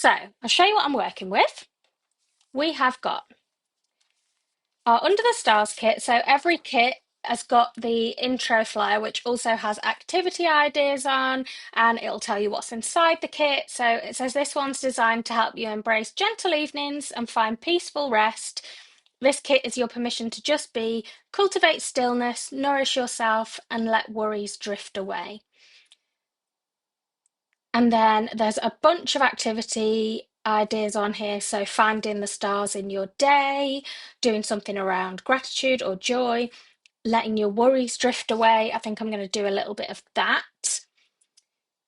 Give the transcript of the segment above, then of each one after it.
So I'll show you what I'm working with. We have got our Under the Stars kit. So every kit has got the intro flyer, which also has activity ideas on, and it'll tell you what's inside the kit. So it says this one's designed to help you embrace gentle evenings and find peaceful rest. This kit is your permission to just be, cultivate stillness, nourish yourself, and let worries drift away. And then there's a bunch of activity ideas on here. So finding the stars in your day, doing something around gratitude or joy, letting your worries drift away. I think I'm going to do a little bit of that.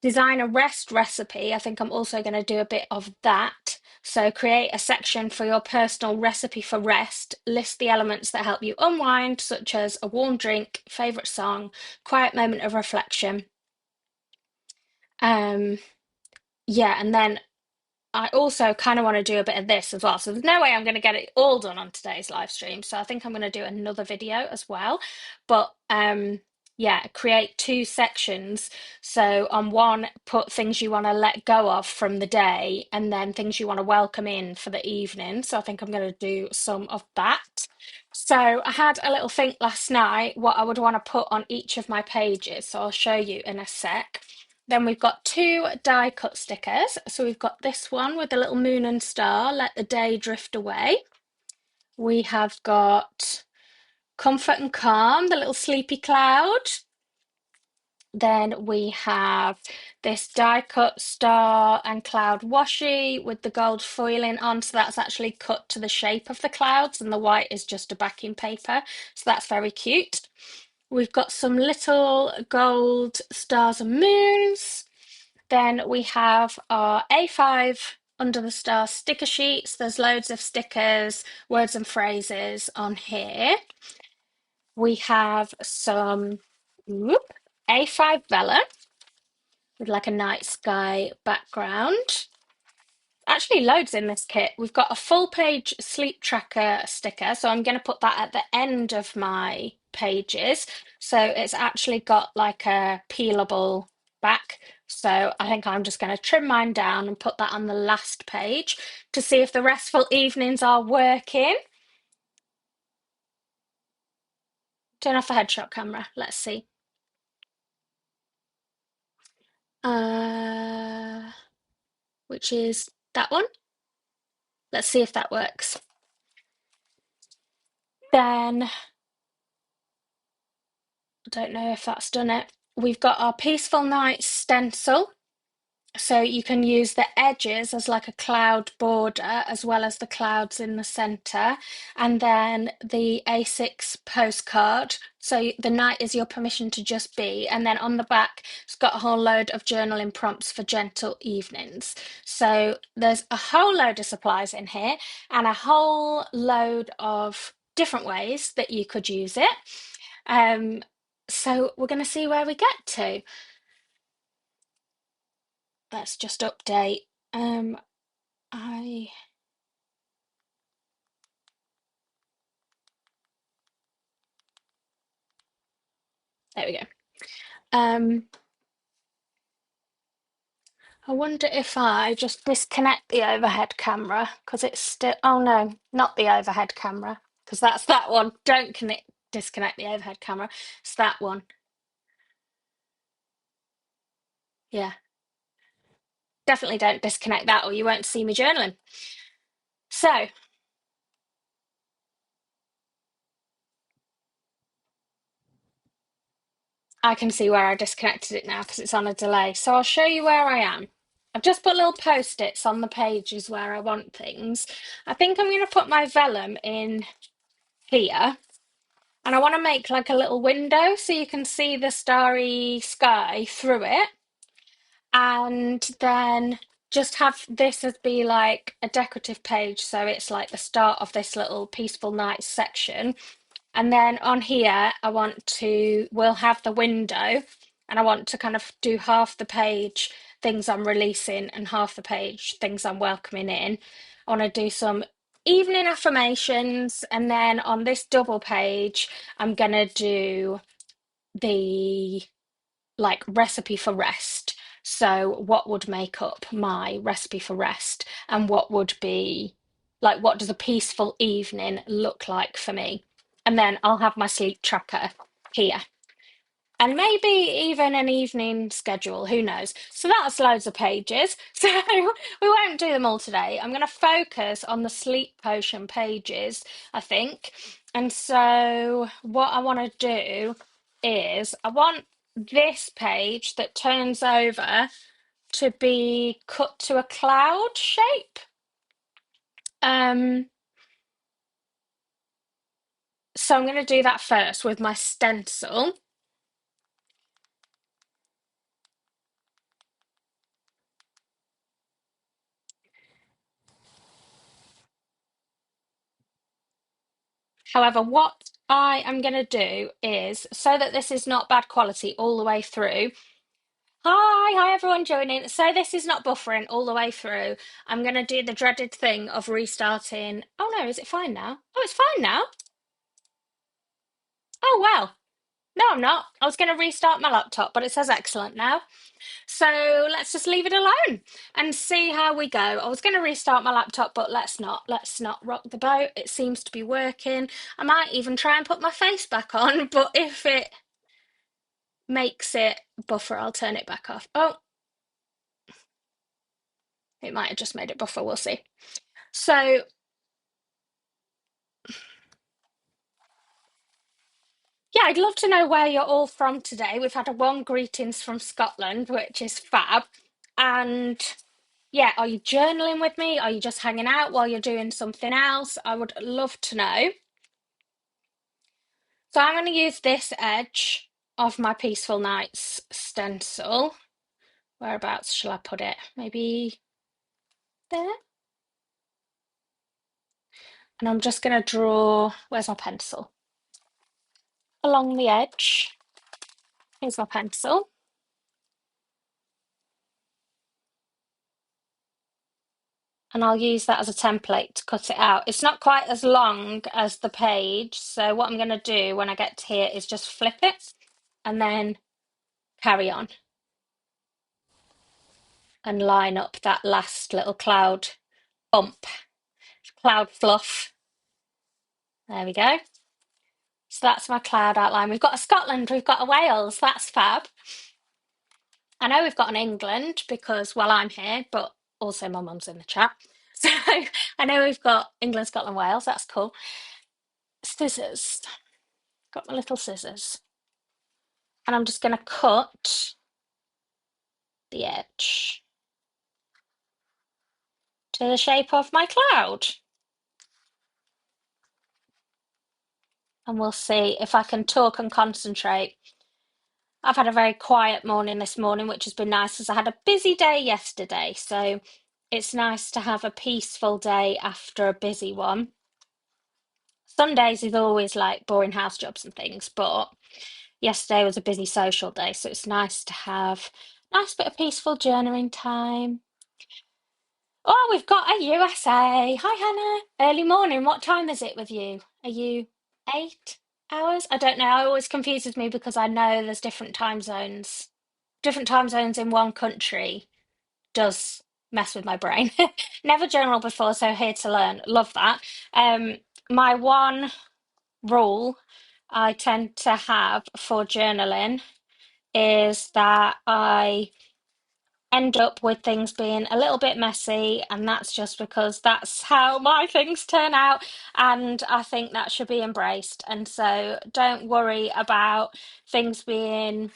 Design a rest recipe. I think I'm also going to do a bit of that. So create a section for your personal recipe for rest. List the elements that help you unwind, such as a warm drink, favorite song, quiet moment of reflection. Um, yeah, and then I also kind of want to do a bit of this as well. So there's no way I'm going to get it all done on today's live stream. So I think I'm going to do another video as well. But yeah, create two sections. So on one, put things you want to let go of from the day and then things you want to welcome in for the evening. So I think I'm going to do some of that. So I had a little think last night what I would want to put on each of my pages. So I'll show you in a sec. Then we've got two die cut stickers. So we've got this one with the little moon and star, let the day drift away. We have got comfort and calm, the little sleepy cloud. Then we have this die cut star and cloud washi with the gold foiling on. So that's actually cut to the shape of the clouds, and the white is just a backing paper. So that's very cute. We've got some little gold stars and moons. Then we have our A5 Under the Stars sticker sheets. There's loads of stickers, words and phrases on here. We have some A5 vellum with like a night sky background. Actually, loads in this kit. We've got a full page sleep tracker sticker, so I'm going to put that at the end of my pages. So it's actually got like a peelable back. So I think I'm just going to trim mine down and put that on the last page to see if the restful evenings are working. Turn off the headshot camera. Let's see. Uh, which is that one. Let's see if that works. Then I don't know if that's done it. We've got our Peaceful Night stencil. So you can use the edges as like a cloud border as well as the clouds in the center. And then the A6 postcard. So the night is your permission to just be. And then on the back, it's got a whole load of journaling prompts for gentle evenings. So there's a whole load of supplies in here and a whole load of different ways that you could use it. So we're going to see where we get to. Let's just update. I There we go. I wonder if I just disconnect the overhead camera because it's still. Oh no, not the overhead camera because that's that one. Don't disconnect the overhead camera. It's that one. Yeah, definitely don't disconnect that or you won't see me journaling. So I can see where I disconnected it now because it's on a delay. So I'll show you where I am. I've just put little post-its on the pages where I want things. I think I'm going to put my vellum in here. And I want to make like a little window so you can see the starry sky through it. And then just have this as be like a decorative page. So it's like the start of this little peaceful night section. And then on here, we'll have the window and I want to kind of do half the page things I'm releasing and half the page things I'm welcoming in. I want to do some evening affirmations. And then on this double page, I'm going to do the like recipe for rest. So, what would make up my recipe for rest, and what would be like, what does a peaceful evening look like for me? And then I'll have my sleep tracker here. And maybe even an evening schedule, who knows? So that's loads of pages. So we won't do them all today. I'm going to focus on the sleep potion pages, I think. And so what I want to do is I want this page that turns over to be cut to a cloud shape. Um, so I'm going to do that first with my stencil. However, what I am going to do is, so that this is not bad quality all the way through. Hi everyone joining. So this is not buffering all the way through. I'm going to do the dreaded thing of restarting. Oh no, is it fine now? Oh, it's fine now. Oh well. No, I'm not. I was going to restart my laptop, but it says excellent now. So let's just leave it alone and see how we go. I was going to restart my laptop, but let's not. Let's not rock the boat. It seems to be working. I might even try and put my face back on, but if it makes it buffer, I'll turn it back off. Oh, it might have just made it buffer. We'll see. So, yeah, I'd love to know where you're all from today. We've had a warm greetings from Scotland, which is fab. And yeah, are you journaling with me? Are you just hanging out while you're doing something else? I would love to know. So I'm going to use this edge of my Peaceful Nights stencil. Whereabouts shall I put it? Maybe there? And I'm just going to draw, where's my pencil? Along the edge. Here's my pencil. And I'll use that as a template to cut it out. It's not quite as long as the page, so what I'm going to do when I get to here is just flip it and then carry on and line up that last little cloud bump, cloud fluff. There we go. So that's my cloud outline. We've got a Scotland, we've got a Wales, that's fab. I know we've got an England because, well, I'm here, but also my mum's in the chat. So I know we've got England, Scotland, Wales, that's cool. Scissors, got my little scissors. And I'm just going to cut the edge to the shape of my cloud. And we'll see if I can talk and concentrate. I've had a very quiet morning this morning, which has been nice because I had a busy day yesterday. So it's nice to have a peaceful day after a busy one. Some days is always like boring house jobs and things, but yesterday was a busy social day. So it's nice to have a nice bit of peaceful journaling time. Oh, we've got a USA. Hi, Hannah. Early morning. What time is it with you? Are you 8 hours? I don't know. It always confuses me because I know there's different time zones. Different time zones in one country does mess with my brain. Never journaled before, so here to learn. Love that. Um, my one rule I tend to have for journaling is that I end up with things being a little bit messy, and that's just because that's how my things turn out, and I think that should be embraced. And so don't worry about things being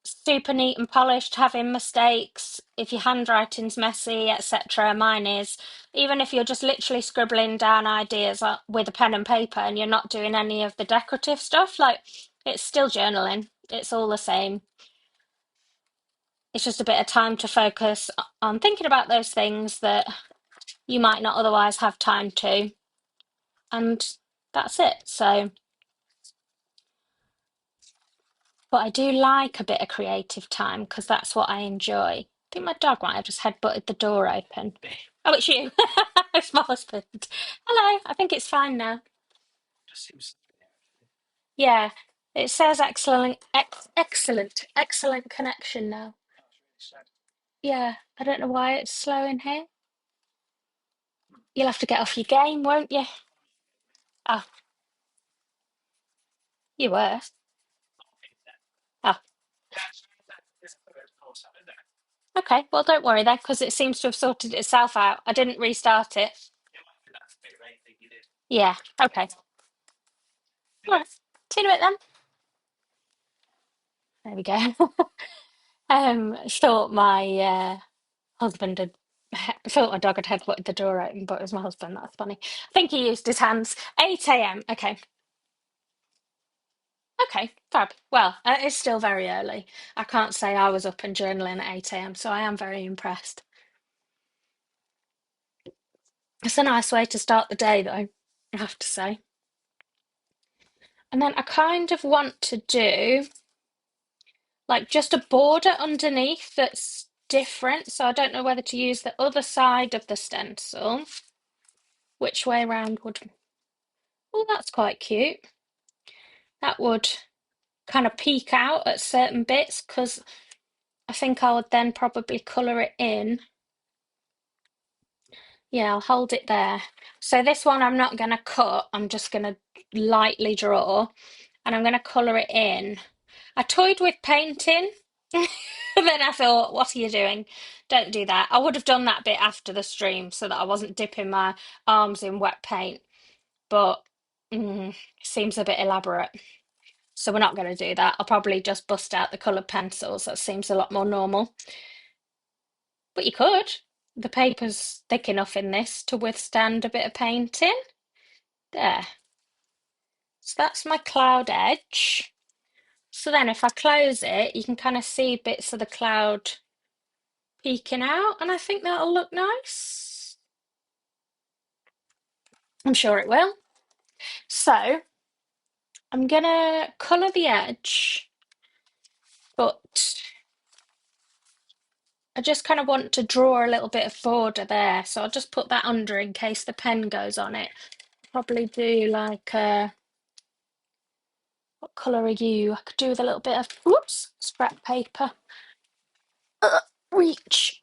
super neat and polished, having mistakes, if your handwriting's messy, etc. Mine is. Even if you're just literally scribbling down ideas with a pen and paper and you're not doing any of the decorative stuff, like, it's still journaling. It's all the same. It's just a bit of time to focus on thinking about those things that you might not otherwise have time to. And that's it. So, but I do like a bit of creative time because that's what I enjoy. I think my dog might have just headbutted the door open. Oh, it's you. It's my husband. Hello. I think it's fine now. Yeah. It says excellent, excellent connection now. Yeah, I don't know why it's slow in here. You'll have to get off your game, won't you? Oh, you were. Oh, okay. Well, don't worry then, because it seems to have sorted itself out. I didn't restart it. Yeah. Okay. All right. See you in a bit then. There we go. Thought my husband had thought my dog had headbutted the door open, but it was my husband. That's funny. I think he used his hands. 8 a.m. Okay. Okay, fab. Well, it's still very early. I can't say I was up and journaling at 8 a.m., so I am very impressed. It's a nice way to start the day, though, I have to say. And then I kind of want to do like just a border underneath that's different. So I don't know whether to use the other side of the stencil. Which way around would... Oh, that's quite cute. That would kind of peek out at certain bits because I think I would then probably colour it in. Yeah, I'll hold it there. So this one I'm not going to cut. I'm just going to lightly draw and I'm going to colour it in. I toyed with painting. Then I thought, what are you doing? Don't do that. I would have done that bit after the stream so that I wasn't dipping my arms in wet paint, but it seems a bit elaborate. So we're not going to do that. I'll probably just bust out the coloured pencils. That seems a lot more normal. But you could. The paper's thick enough in this to withstand a bit of painting. There. So that's my cloud edge. So then if I close it, you can kind of see bits of the cloud peeking out, and I think that'll look nice. I'm sure it will. So I'm gonna colour the edge, but I just kind of want to draw a little bit of border there. So I'll just put that under in case the pen goes on it. Probably do like what colour are you? I could do with a little bit of whoops, scrap paper. Reach.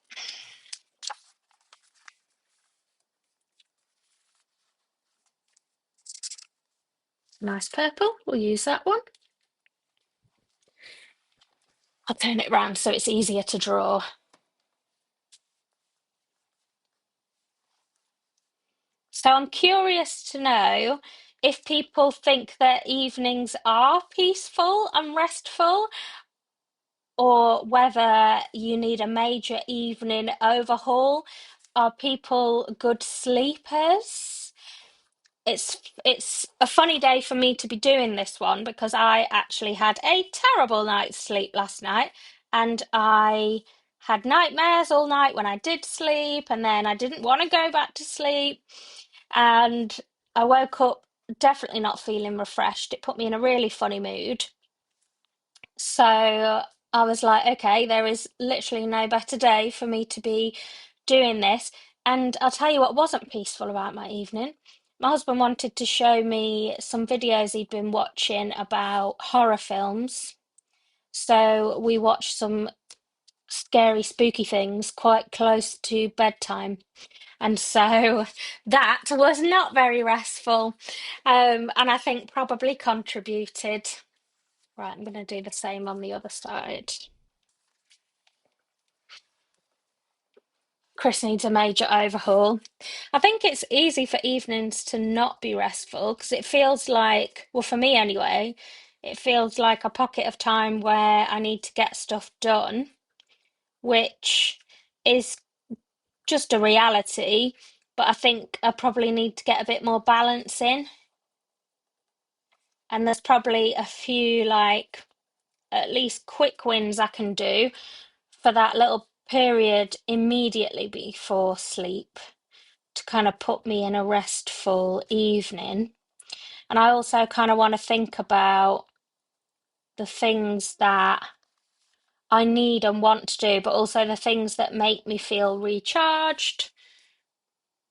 Nice purple. We'll use that one. I'll turn it round so it's easier to draw. So I'm curious to know if people think their evenings are peaceful and restful, or whether you need a major evening overhaul. Are people good sleepers? It's a funny day for me to be doing this one because I actually had a terrible night's sleep last night and I had nightmares all night when I did sleep and then I didn't want to go back to sleep and I woke up definitely not feeling refreshed. It put me in a really funny mood. So I was like, okay, there is literally no better day for me to be doing this. And I'll tell you what wasn't peaceful about my evening. My husband wanted to show me some videos he'd been watching about horror films. So we watched some scary, spooky things quite close to bedtime. And so that was not very restful. And I think probably contributed. Right, I'm going to do the same on the other side. Chris needs a major overhaul. I think it's easy for evenings to not be restful because it feels like, well, for me anyway, it feels like a pocket of time where I need to get stuff done, which is just a reality. But I think I probably need to get a bit more balance in. And there's probably a few, like, at least quick wins I can do for that little period immediately before sleep to kind of put me in a restful evening. And I also kind of want to think about the things that I need and want to do, but also the things that make me feel recharged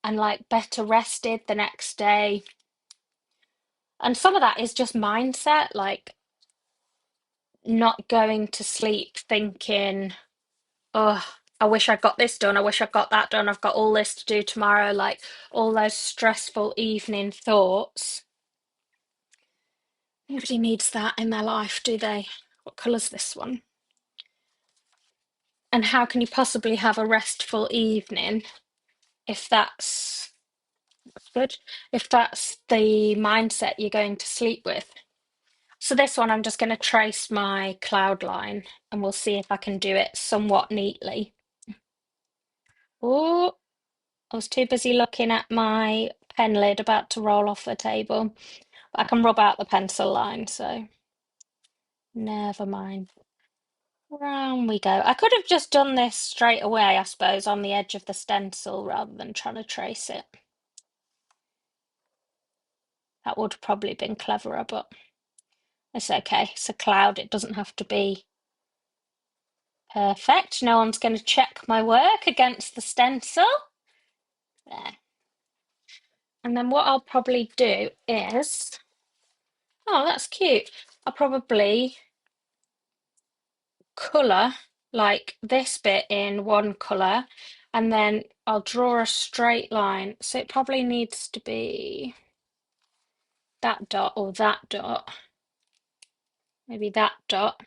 and like better rested the next day. And some of that is just mindset, like not going to sleep thinking, oh, I wish I got this done. I wish I got that done. I've got all this to do tomorrow. Like all those stressful evening thoughts. Nobody needs that in their life, do they? What colour's this one? And how can you possibly have a restful evening if that's good? If that's the mindset you're going to sleep with? So this one, I'm just going to trace my cloud line and we'll see if I can do it somewhat neatly. Oh, I was too busy looking at my pen lid about to roll off the table. I can rub out the pencil line, so never mind. Round we go. I could have just done this straight away, I suppose, on the edge of the stencil rather than trying to trace it. That would have probably been cleverer, but it's okay. It's a cloud. It doesn't have to be perfect. No one's going to check my work against the stencil. There. And then what I'll probably do is, oh, that's cute. I'll probably colour like this bit in one colour and then I'll draw a straight line. So it probably needs to be that dot or that dot. Maybe that dot.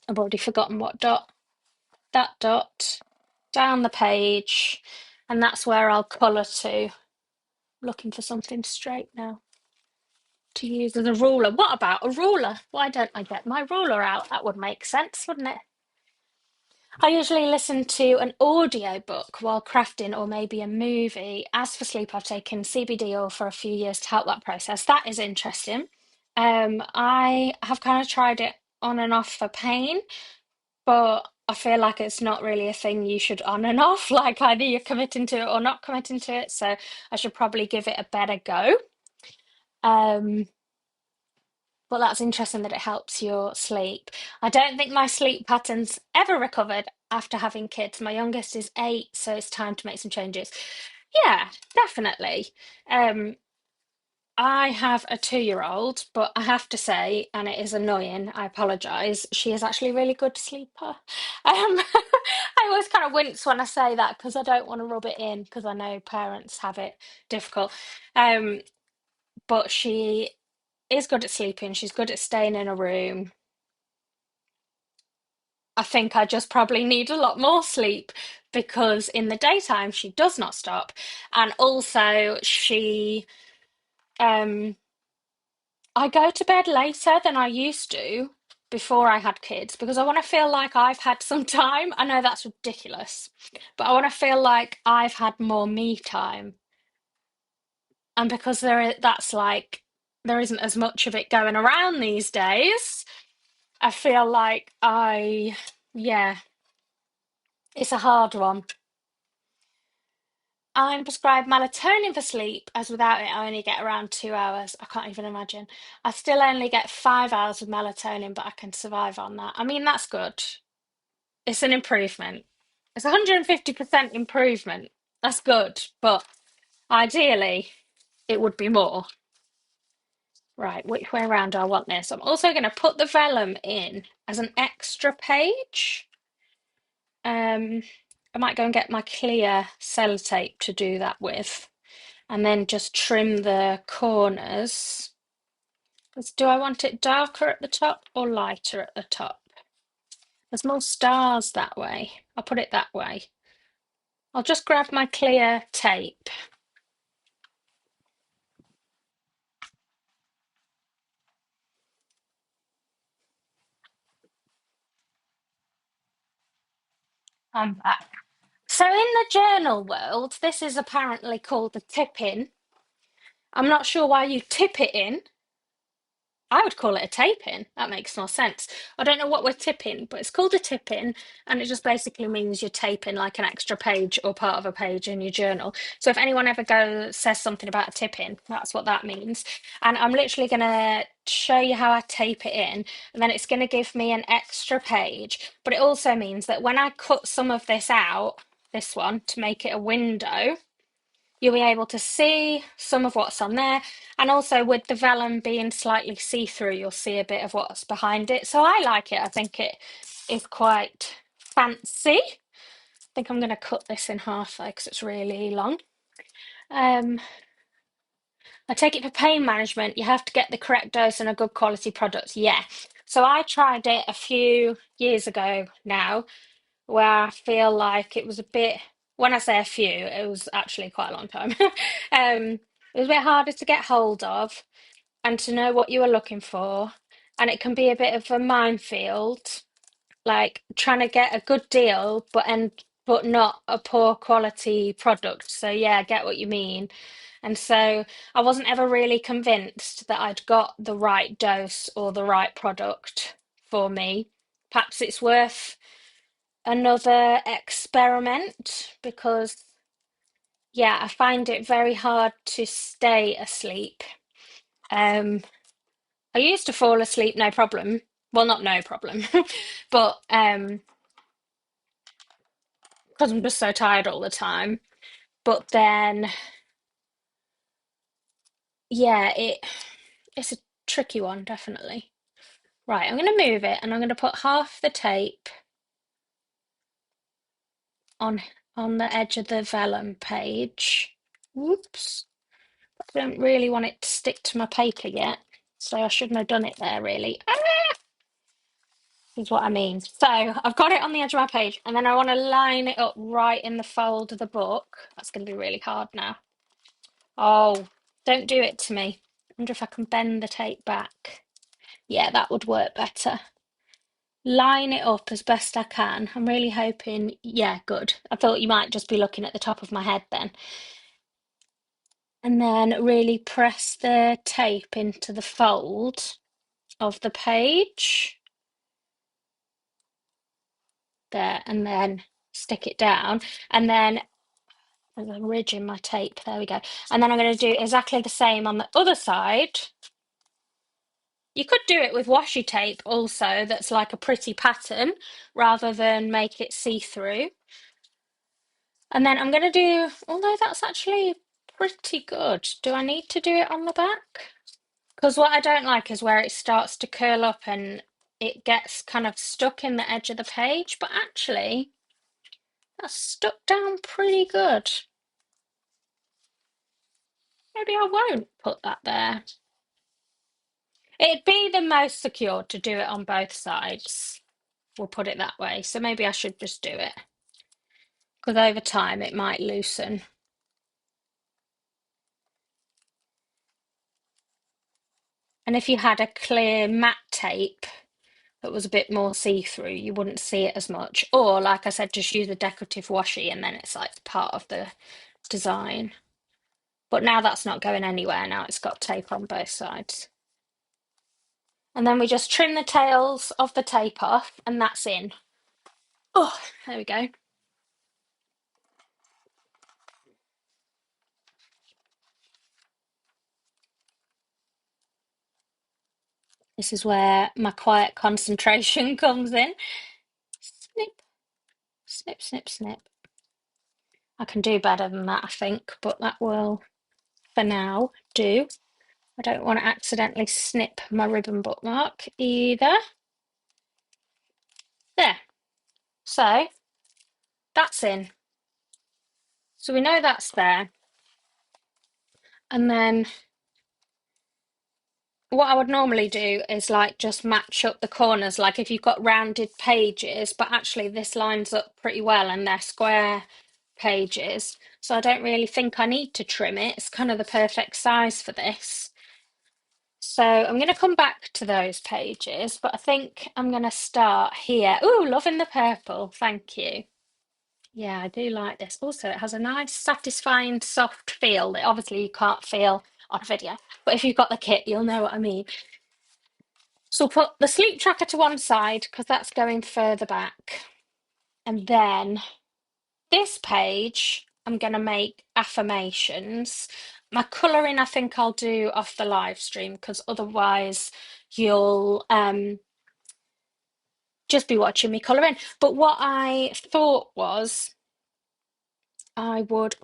I've already forgotten what dot. That dot down the page, and that's where I'll colour to. Looking for something straight now to use as a ruler. What about a ruler? Why don't I get my ruler out? That would make sense, wouldn't it? I usually listen to an audio book while crafting or maybe a movie. As for sleep, I've taken CBD oil for a few years to help that process. That is interesting. I have kind of tried it on and off for pain, but I feel like it's not really a thing you should on and off. Like either you're committing to it or not committing to it. So I should probably give it a better go. Um, but that's interesting that it helps your sleep. I don't think my sleep patterns ever recovered after having kids. My youngest is 8, so it's time to make some changes. Yeah, definitely. Um, I have a 2-year-old, but I have to say, and it is annoying, I apologise, she is actually a really good sleeper. I always kind of wince when I say that because I don't want to rub it in because I know parents have it difficult. Um, but she is good at sleeping, she's good at staying in a room. I think I just probably need a lot more sleep because in the daytime she does not stop. And also um I go to bed later than I used to before I had kids because I want to feel like I've had some time. I know that's ridiculous, but I want to feel like I've had more me time. And because that's like there isn't as much of it going around these days, I feel like yeah, it's a hard one. I'm prescribed melatonin for sleep, as without it, I only get around 2 hours. I can't even imagine. I still only get 5 hours of melatonin, but I can survive on that. I mean, that's good. It's an improvement. It's 150% improvement. That's good, but ideally, it would be more. Right, which way around do I want this? I'm also going to put the vellum in as an extra page. I might go and get my clear sellotape to do that with. And then just trim the corners. Do I want it darker at the top or lighter at the top? There's more stars that way. I'll put it that way. I'll just grab my clear tape. I'm back. So in the journal world, this is apparently called the tip in. I'm not sure why you tip it in. I would call it a tape in. That makes more sense. I don't know what we're tipping, but it's called a tip in, and it just basically means you're taping like an extra page or part of a page in your journal. So if anyone ever goes says something about a tip in, that's what that means. And I'm literally gonna show you how I tape it in, and then it's gonna give me an extra page. But it also means that when I cut some of this out, this one, to make it a window, you'll be able to see some of what's on there. And also with the vellum being slightly see-through, you'll see a bit of what's behind it. So I like it. I think it is quite fancy. I think I'm going to cut this in half though because it's really long. Um, I take it for pain management, you have to get the correct dose and a good quality product. Yeah. So I tried it a few years ago now, where I feel like it was a bit, when I say a few, it was actually quite a long time. It was a bit harder to get hold of and to know what you were looking for. And it can be a bit of a minefield, like trying to get a good deal, but not a poor quality product. So yeah, I get what you mean. And so I wasn't ever really convinced that I'd got the right dose or the right product for me. Perhaps it's worth another experiment because, yeah, I find it very hard to stay asleep. Um, I used to fall asleep no problem. Well, not no problem, but because I'm just so tired all the time. But then, yeah, it's a tricky one, definitely. Right, I'm going to move it and I'm going to put half the tape on on the edge of the vellum page. Whoops. I don't really want it to stick to my paper yet, so I shouldn't have done it there really. Is what I mean. So I've got it on the edge of my page and then I want to line it up right in the fold of the book. That's going to be really hard now. Oh, don't do it to me. I wonder if I can bend the tape back. Yeah, that would work better. Line it up as best I can. I'm really hoping, yeah, good. I thought you might just be looking at the top of my head then. And then really press the tape into the fold of the page. There, and then stick it down. And then there's a ridge in my tape. There we go. And then I'm going to do exactly the same on the other side. You could do it with washi tape also, that's like a pretty pattern, rather than make it see-through. And then I'm going to do, although that's actually pretty good. Do I need to do it on the back? Because what I don't like is where it starts to curl up and it gets kind of stuck in the edge of the page, but actually that's stuck down pretty good. Maybe I won't put that there. It'd be the most secure to do it on both sides. We'll put it that way. So maybe I should just do it. Because over time it might loosen. And if you had a clear matte tape that was a bit more see-through, you wouldn't see it as much. Or, like I said, just use a decorative washi and then it's like part of the design. But now that's not going anywhere. Now it's got tape on both sides. And then we just trim the tails of the tape off and that's in. Oh, there we go. This is where my quiet concentration comes in. Snip, snip, snip, snip. I can do better than that, I think, but that will, for now, do. I don't want to accidentally snip my ribbon bookmark either. There. So that's in. So we know that's there. And then what I would normally do is like just match up the corners, like if you've got rounded pages, but actually this lines up pretty well and they're square pages. So I don't really think I need to trim it. It's kind of the perfect size for this. So I'm going to come back to those pages, but I think I'm going to start here. Ooh, loving the purple. Thank you. Yeah, I do like this. Also, it has a nice, satisfying, soft feel that obviously you can't feel on a video. But if you've got the kit, you'll know what I mean. So we'll put the sleep tracker to one side because that's going further back. And then this page, I'm going to make affirmations. My colouring, I think I'll do off the live stream because otherwise you'll just be watching me colouring. But what I thought was I would,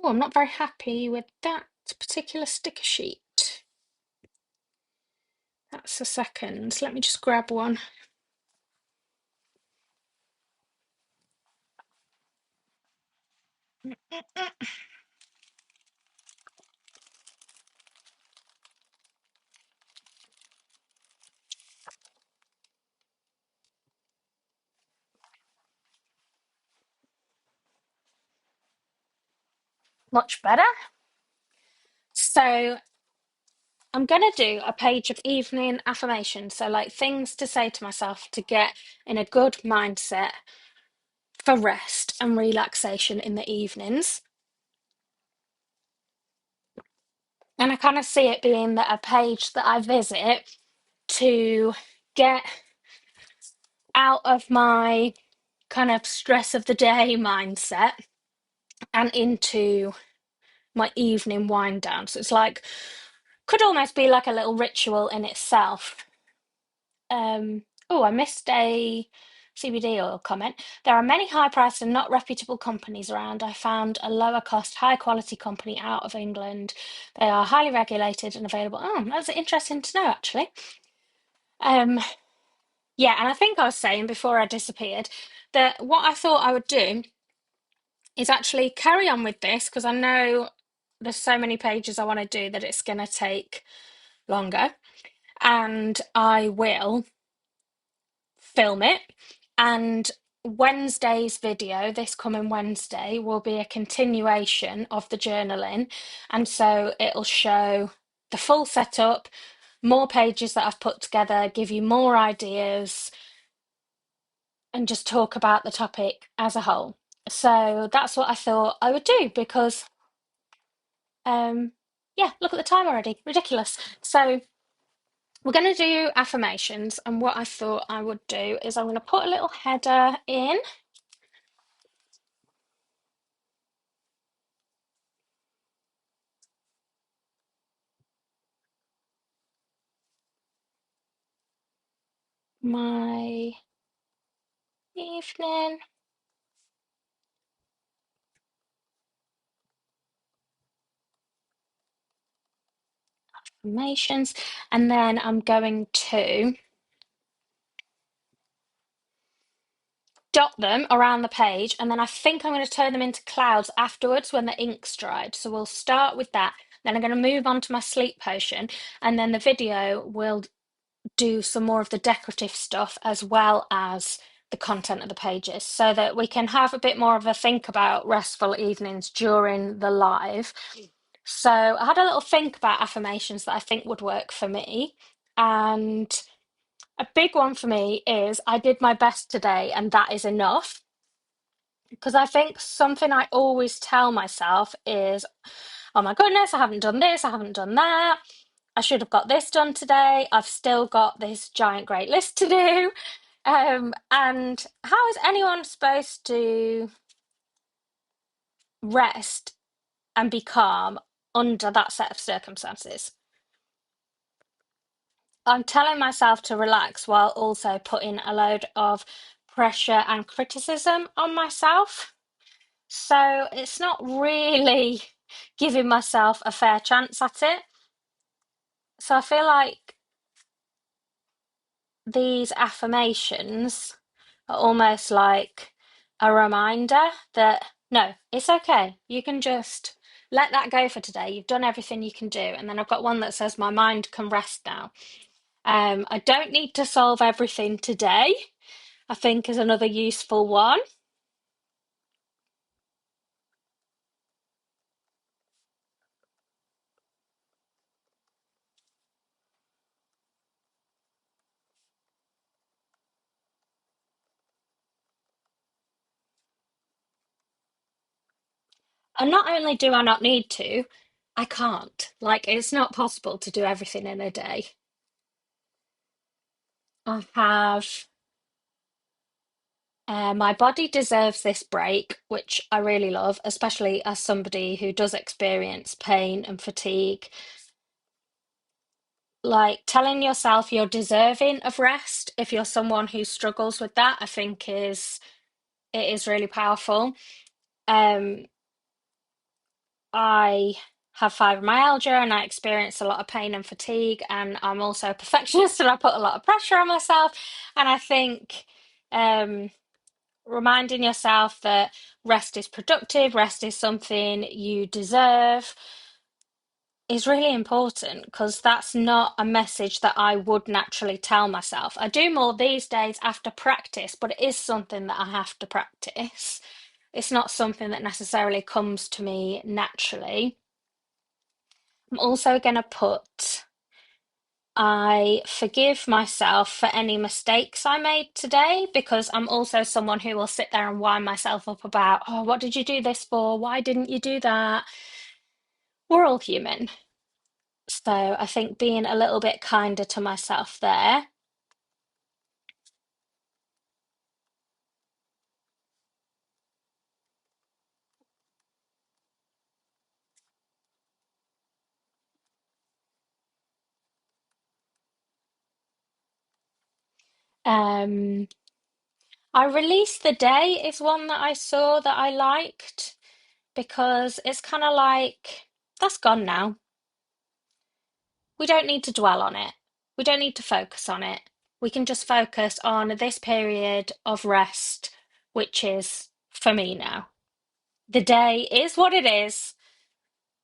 I'm not very happy with that particular sticker sheet. That's a second. Let me just grab one. Much better. So I'm going to do a page of evening affirmations. So, like things to say to myself to get in a good mindset for rest and relaxation in the evenings. And I kind of see it being that a page that I visit to get out of my kind of stress of the day mindset and into my evening wind down. So it's like, could almost be like a little ritual in itself. Oh, I missed a CBD oil comment. There are many high-priced and not reputable companies around. I found a lower-cost, high-quality company out of England. They are highly regulated and available. Oh, that's interesting to know, actually. Um, yeah, and I think I was saying before I disappeared that what I thought I would do is actually carry on with this because I know there's so many pages I want to do that it's going to take longer, and I will film it. And Wednesday's video, this coming Wednesday, will be a continuation of the journaling. And so it'll show the full setup, more pages that I've put together, give you more ideas, and just talk about the topic as a whole. So that's what I thought I would do because, yeah, look at the time already. Ridiculous. So we're going to do affirmations. And what I thought I would do is I'm going to put a little header in. My evening affirmations, and then I'm going to dot them around the page, and then I think I'm going to turn them into clouds afterwards when the ink's dried. So we'll start with that. Then I'm going to move on to my sleep potion, and then the video will do some more of the decorative stuff as well as the content of the pages so that we can have a bit more of a think about restful evenings during the live. So I had a little think about affirmations that I think would work for me. And a big one for me is I did my best today and that is enough. Because I think something I always tell myself is, oh my goodness, I haven't done this, I haven't done that. I should have got this done today. I've still got this giant great list to do. And how is anyone supposed to rest and be calm under that set of circumstances? I'm telling myself to relax while also putting a load of pressure and criticism on myself. So it's not really giving myself a fair chance at it. So I feel like these affirmations are almost like a reminder that no, it's okay. You can just let that go for today. You've done everything you can do. And then I've got one that says, my mind can rest now. I don't need to solve everything today, I think is another useful one. And not only do I not need to, I can't. Like, it's not possible to do everything in a day. I have, my body deserves this break, which I really love, especially as somebody who does experience pain and fatigue. Like telling yourself you're deserving of rest if you're someone who struggles with that, I think is really powerful. Um, I have fibromyalgia and I experience a lot of pain and fatigue, and I'm also a perfectionist and I put a lot of pressure on myself. And I think um, reminding yourself that rest is productive, rest is something you deserve is really important because that's not a message that I would naturally tell myself. I do more these days after practice, but it is something that I have to practice. It's not something that necessarily comes to me naturally. I'm also going to put I forgive myself for any mistakes I made today because I'm also someone who will sit there and wind myself up about, oh, what did you do this for? Why didn't you do that? We're all human. So I think being a little bit kinder to myself there. Um, I released the day is one that I saw that I liked because it's kind of like that's gone now. We don't need to dwell on it. We don't need to focus on it. We can just focus on this period of rest, which is for me now. The day is what it is.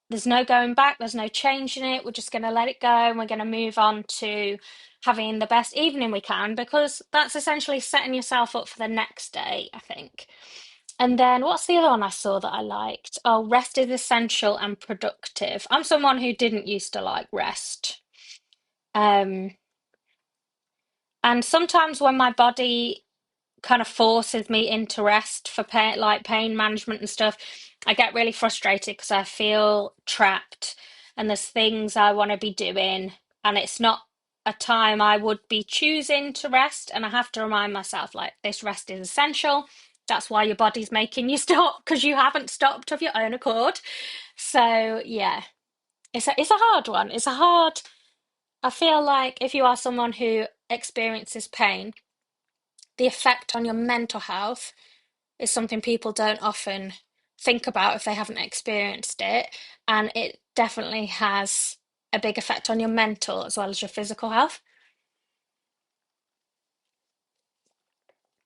There's no going back, there's no changing it. We're just going to let it go and we're going to move on to having the best evening we can because that's essentially setting yourself up for the next day, I think. And then what's the other one I saw that I liked? Oh, rest is essential and productive. I'm someone who didn't used to like rest. Um, and sometimes when my body kind of forces me into rest for pain, like pain management and stuff, I get really frustrated because I feel trapped and there's things I want to be doing, and it's not a time I would be choosing to rest. And I have to remind myself, like, this rest is essential. That's why your body's making you stop because you haven't stopped of your own accord. So, yeah, it's a hard one. It's a hard, I feel like if you are someone who experiences pain, the effect on your mental health is something people don't often think about if they haven't experienced it. And it definitely has a big effect on your mental as well as your physical health.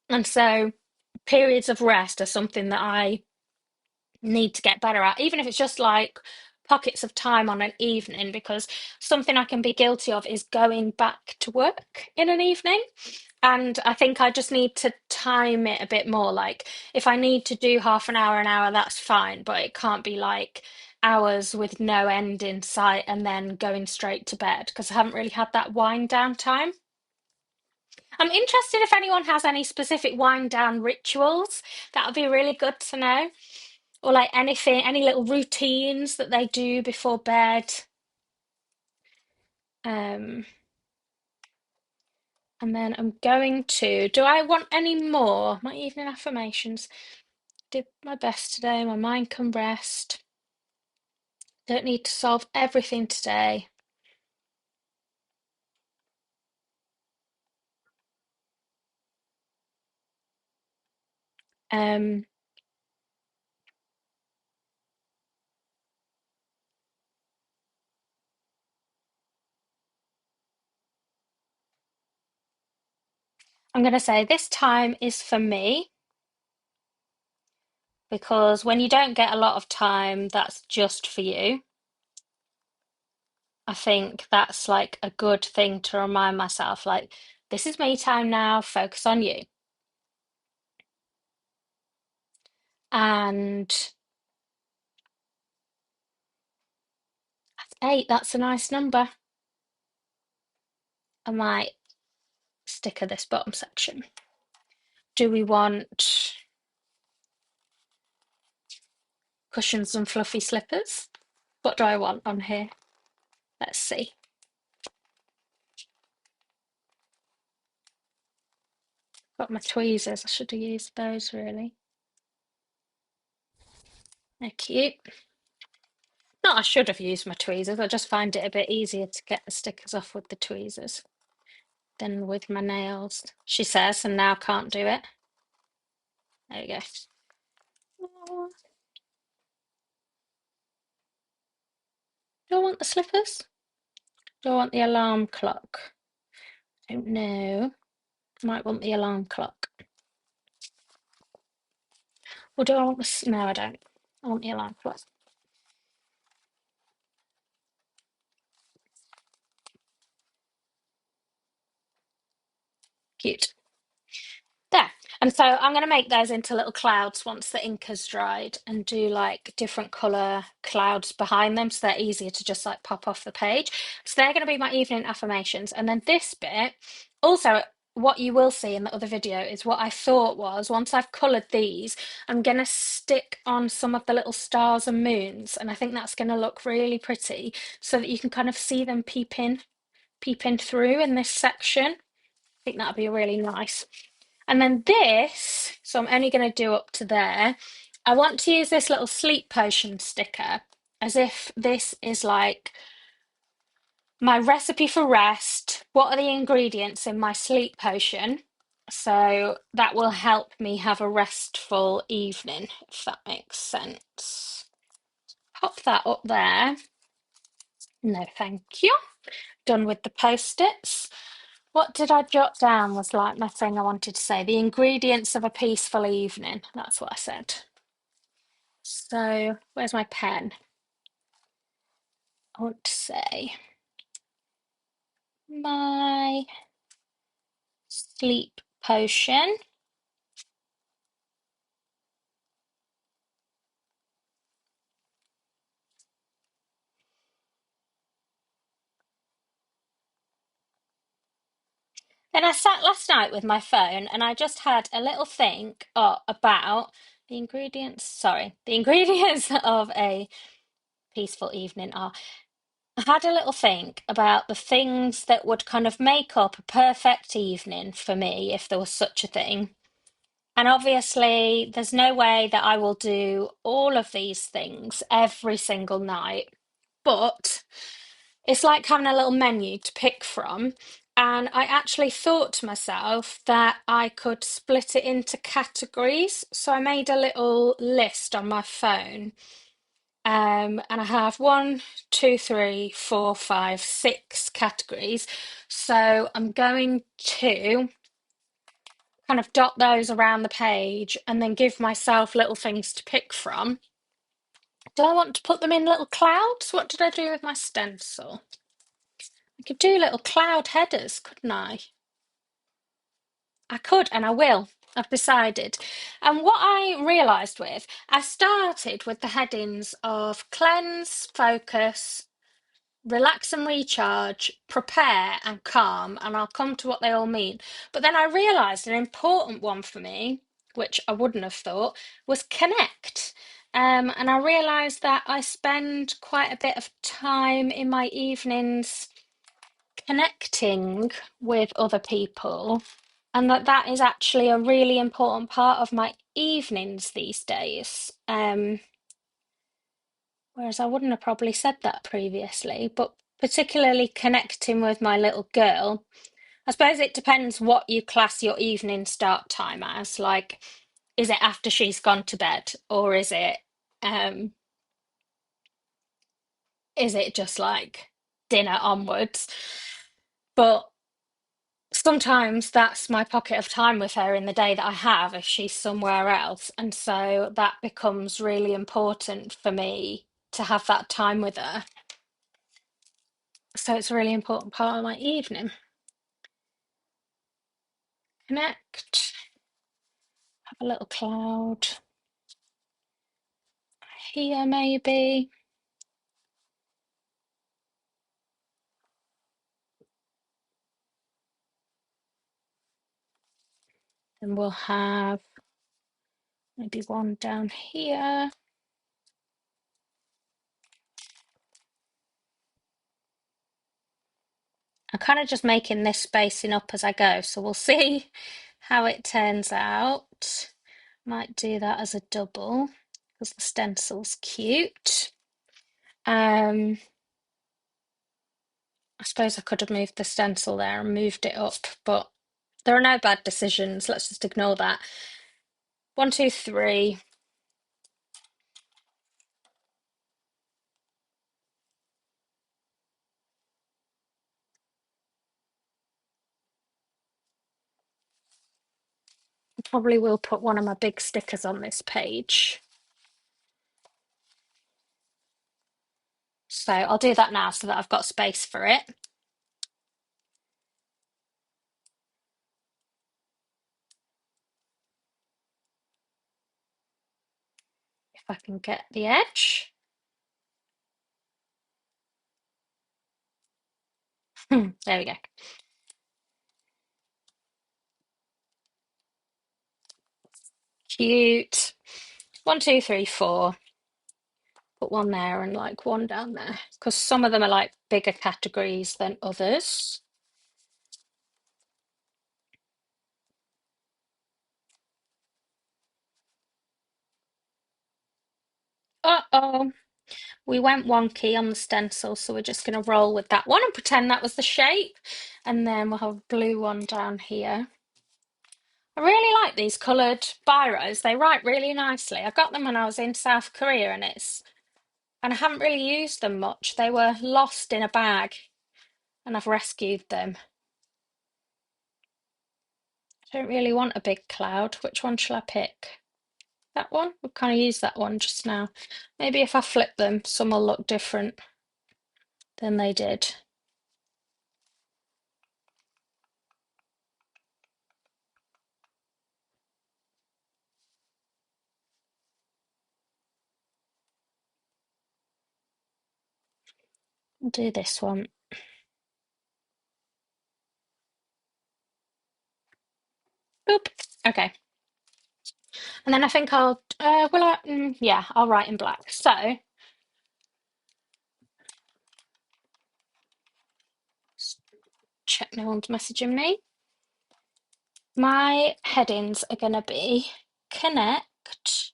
And so periods of rest are something that I need to get better at, even if it's just like pockets of time on an evening, because something I can be guilty of is going back to work in an evening. And I think I just need to time it a bit more. Like, if I need to do half an hour, that's fine, but it can't be like hours with no end in sight and then going straight to bed because I haven't really had that wind down time. I'm interested if anyone has any specific wind down rituals. That would be really good to know. Or like anything, any little routines that they do before bed. Um, and then I'm going to, do I want any more? My evening affirmations. Did my best today. My mind can rest. Don't need to solve everything today. Um, I'm going to say this time is for me because when you don't get a lot of time that's just for you, I think that's like a good thing to remind myself, like, this is me time now, focus on you. And that's 8, that's a nice number. I might sticker this bottom section. Do we want cushions and fluffy slippers? What do I want on here? Let's see. Got my tweezers. I should have used those really. They're cute. Not I should have used my tweezers. I just find it a bit easier to get the stickers off with the tweezers than with my nails, she says, and now can't do it. There we go. Oh, do I want the slippers? Do I want the alarm clock? I don't know. Might want the alarm clock. Or do I want this? No, I don't. I want the alarm clock. Cute. There. And so I'm going to make those into little clouds once the ink has dried and do like different colour clouds behind them so they're easier to just like pop off the page. So they're going to be my evening affirmations. And then this bit, also what you will see in the other video is what I thought was once I've coloured these, I'm going to stick on some of the little stars and moons. And I think that's going to look really pretty so that you can kind of see them peeping through in this section. I think that'd be really nice. And then this, so I'm only going to do up to there. I want to use this little sleep potion sticker as if this is like my recipe for rest. What are the ingredients in my sleep potion? So that will help me have a restful evening, if that makes sense. Pop that up there. No, thank you. Done with the post-its. What did I jot down was like my thing I wanted to say. The ingredients of a peaceful evening. That's what I said. So where's my pen? I want to say my sleep potion. Then I sat last night with my phone and I just had a little think about the ingredients. Sorry, the ingredients of a peaceful evening are. I had a little think about the things that would kind of make up a perfect evening for me, if there was such a thing. And obviously, there's no way that I will do all of these things every single night, but it's like having a little menu to pick from. And I actually thought to myself that I could split it into categories. So I made a little list on my phone. And I have 6 categories. So I'm going to kind of dot those around the page and then give myself little things to pick from. Do I want to put them in little clouds? What did I do with my stencil? I could do little cloud headers, couldn't I? I could and I will. I've decided. And what I realised I started with the headings of cleanse, focus, relax and recharge, prepare and calm, and I'll come to what they all mean. But then I realised an important one for me, which I wouldn't have thought, was connect. And I realised that I spend quite a bit of time in my evenings connecting with other people, and that is actually a really important part of my evenings these days. Whereas I wouldn't have probably said that previously, but particularly connecting with my little girl. I suppose it depends what you class your evening start time as. Like, is it after she's gone to bed, or um is it just like dinner onwards? But sometimes that's my pocket of time with her in the day that I have if she's somewhere else. And so that becomes really important for me to have that time with her. So it's a really important part of my evening. Connect, have a little cloud here, maybe. And we'll have maybe one down here. I'm kind of just making this spacing up as I go, so we'll see how it turns out. Might do that as a double because the stencil's cute. I suppose I could have moved the stencil there and moved it up, but there are no bad decisions. Let's just ignore that. 1, 2, 3. probably will put one of my big stickers on this page. So I'll do that now so that I've got space for it. If I can get the edge. There we go. Cute. 1, 2, 3, 4. Put one there and like one down there because some of them are like bigger categories than others. Uh-oh. We went wonky on the stencil, so we're just going to roll with that one and pretend that was the shape. And then we'll have a blue one down here. I really like these coloured biros. They write really nicely. I got them when I was in South Korea and I haven't really used them much. They were lost in a bag and I've rescued them. I don't really want a big cloud. Which one shall I pick? That one? We've kind of used that one just now. Maybe if I flip them, some will look different than they did. I'll do this one. Boop. Okay. And then I think I'll, yeah, I'll write in black. So, check no one's messaging me. My headings are going to be connect,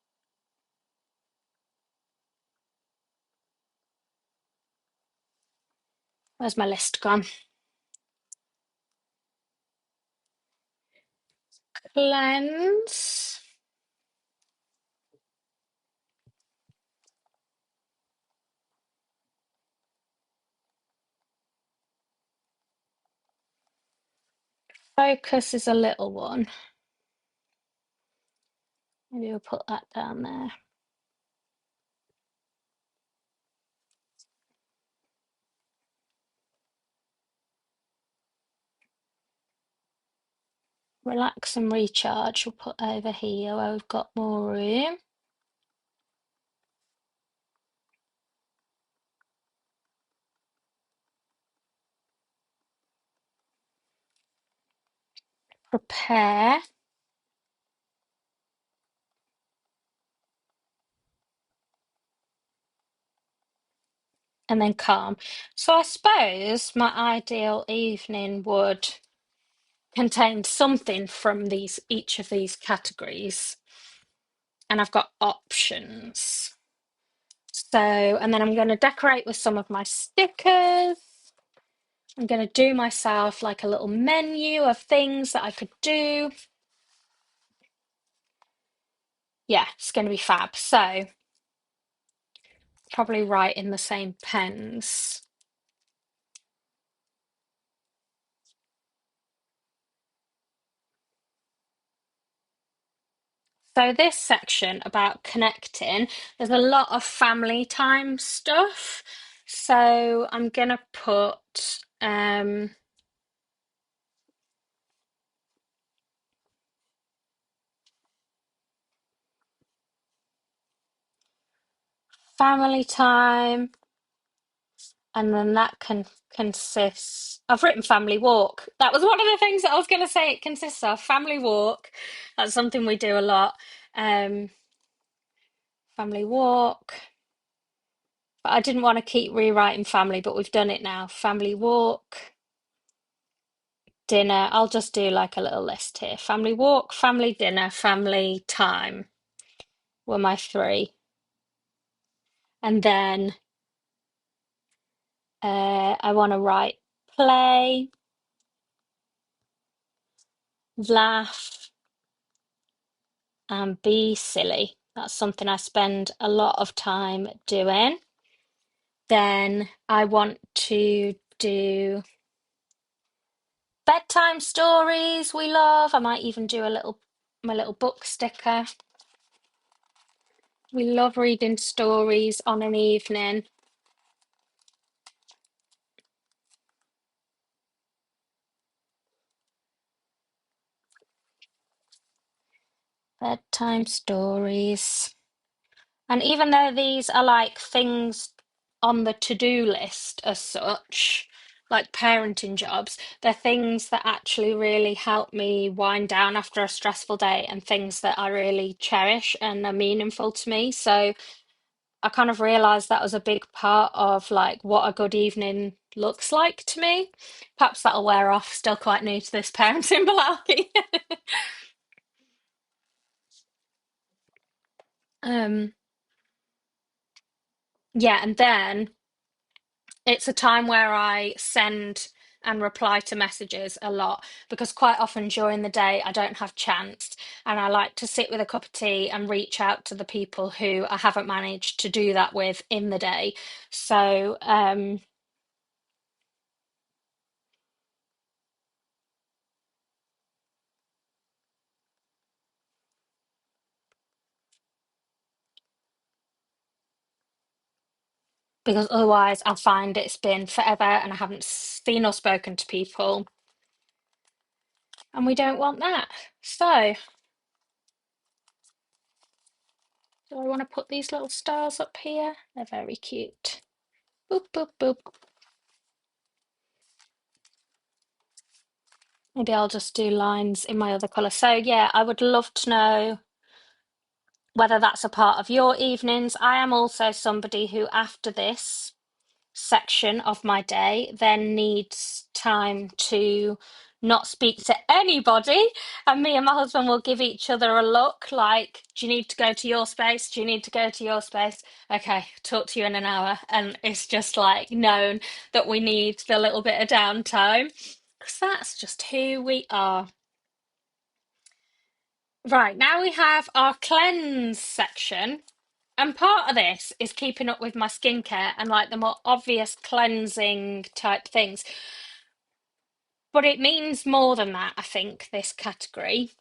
where's my list gone? Cleanse, focus is a little one. Maybe we'll put that down there. Relax and recharge, we'll put over here where we've got more room. Prepare. And then calm. So I suppose my ideal evening would contain something from each of these categories. And I've got options. So, and then I'm going to decorate with some of my stickers. I'm going to do myself like a little menu of things that I could do. Yeah, it's going to be fab. So, probably write in the same pens. So this section about connecting, there's a lot of family time stuff. So I'm gonna put family time, and then that can consist. I've written family walk. That was one of the things that I was gonna say it consists of. Family walk. That's something we do a lot. Um, family walk. But I didn't want to keep rewriting family, but we've done it now. Family walk, dinner. I'll just do like a little list here. Family walk, family dinner, family time were my three. And then I want to write play, laugh, and be silly. That's something I spend a lot of time doing. Then I want to do bedtime stories we love. I might even do a little my little book sticker. We love reading stories on an evening. Bedtime stories. And even though these are like things on the to-do list as such, like parenting jobs, they're things that actually really help me wind down after a stressful day and things that I really cherish and are meaningful to me. So I kind of realized that was a big part of like what a good evening looks like to me. Perhaps that'll wear off, still quite new to this parenting malarkey. Um, yeah, and then it's a time where I send and reply to messages a lot because quite often during the day I don't have chance and I like to sit with a cup of tea and reach out to the people who I haven't managed to do that with in the day. So, because otherwise I'll find it's been forever and I haven't seen or spoken to people, and we don't want that. So, do I want to put these little stars up here? They're very cute. Boop, boop, boop. Maybe I'll just do lines in my other colour. So, yeah, I would love to know whether that's a part of your evenings. I am also somebody who, after this section of my day, then needs time to not speak to anybody. And me and my husband will give each other a look like, do you need to go to your space? Do you need to go to your space? Okay, talk to you in an hour. And it's just like known that we need the little bit of downtime because that's just who we are. Right, now we have our cleanse section. And part of this is keeping up with my skincare and like the more obvious cleansing type things. But it means more than that, I think, this category.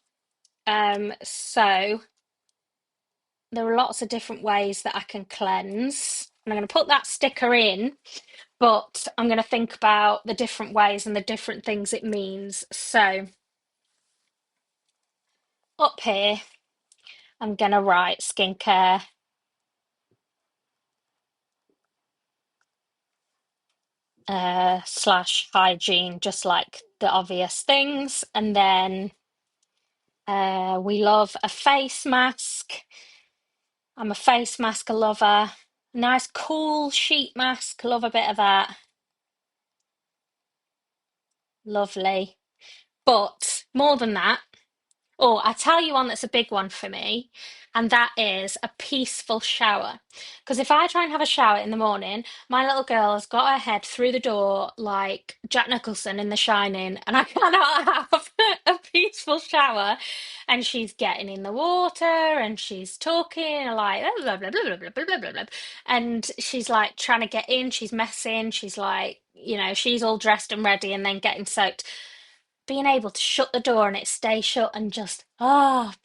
So there are lots of different ways that I can cleanse. And I'm going to put that sticker in, but I'm going to think about the different ways and the different things it means. So up here, I'm going to write skincare slash hygiene, just like the obvious things. And then we love a face mask. I'm a face mask lover. Nice cool sheet mask. Love a bit of that. Lovely. But more than that, oh, I tell you one that's a big one for me, and that is a peaceful shower. Because if I try and have a shower in the morning, my little girl has got her head through the door like Jack Nicholson in The Shining, and I cannot have a peaceful shower. And she's getting in the water and she's talking like blah, blah, blah, blah, blah, blah, blah, blah, blah. And she's like trying to get in, she's messing, she's like, she's all dressed and ready and then getting soaked. Being able to shut the door and it stay shut and just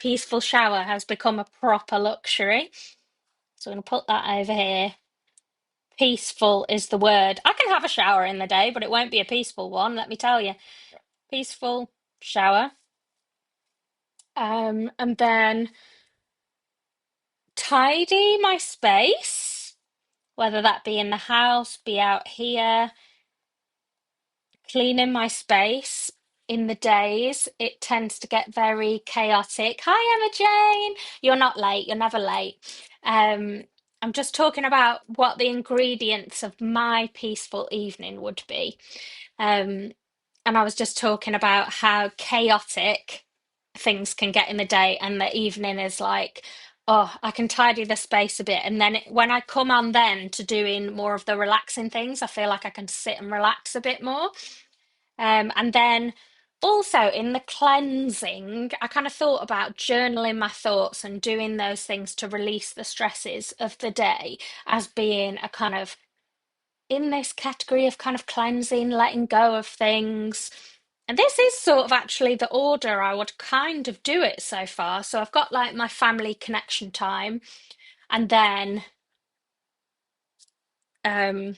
peaceful shower has become a proper luxury. So I'm going to put that over here. Peaceful is the word. I can have a shower in the day, but it won't be a peaceful one, let me tell you. Peaceful shower. And then tidy my space, whether that be in the house, be out here, cleaning my space. In the days, it tends to get very chaotic. Hi, Emma Jane. You're not late. You're never late. Um, I'm just talking about what the ingredients of my peaceful evening would be. Um, and I was just talking about how chaotic things can get in the day, and the evening is like, oh, I can tidy the space a bit. And then when I come on then to doing more of the relaxing things, I feel like I can sit and relax a bit more. And then also in the cleansing, I kind of thought about journaling my thoughts and doing those things to release the stresses of the day as being a kind of in this category of kind of cleansing, letting go of things. And this is sort of actually the order I would kind of do it so far. So I've got like my family connection time, and then um,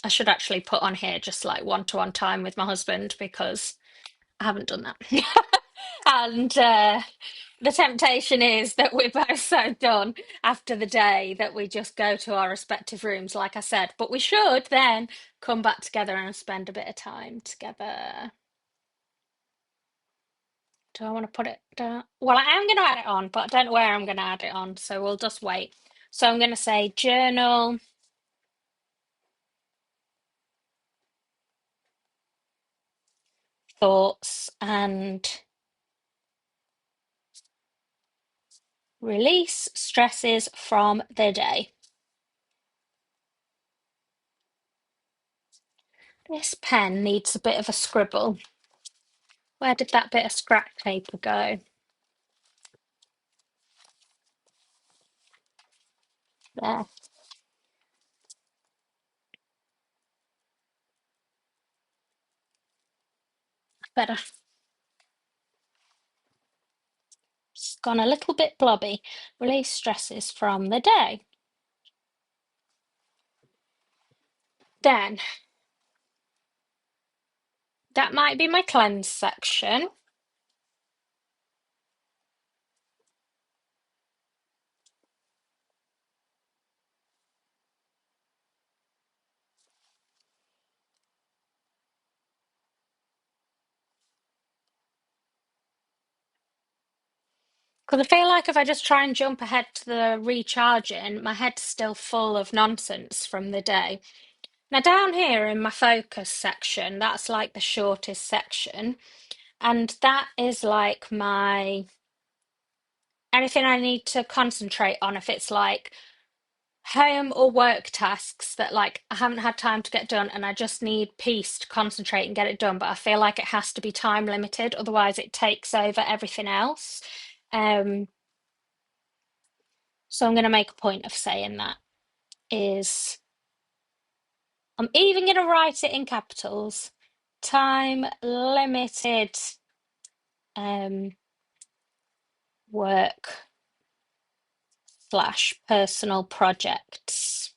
I should actually put on here just like one-to-one time with my husband because I haven't done that. And the temptation is that we're both so done after the day that we just go to our respective rooms, like I said. But we should then come back together and spend a bit of time together. Do I want to put it down? Well, I am going to add it on, but I don't know where I'm going to add it on, so we'll just wait. So I'm going to say journal, thoughts, and release stresses from the day. This pen needs a bit of a scribble. Where did that bit of scrap paper go? There, better. It's gone a little bit blobby. Release stresses from the day. Then, that might be my cleanse section. Because I feel like if I just try and jump ahead to the recharging, my head's still full of nonsense from the day. Now, down here in my focus section, that's like the shortest section. And that is like my anything I need to concentrate on. If it's like home or work tasks that like I haven't had time to get done and I just need peace to concentrate and get it done, but I feel like it has to be time limited, otherwise it takes over everything else. Um, so I'm going to make a point of saying that is I'm even going to write it in capitals. Time limited um, work slash personal projects.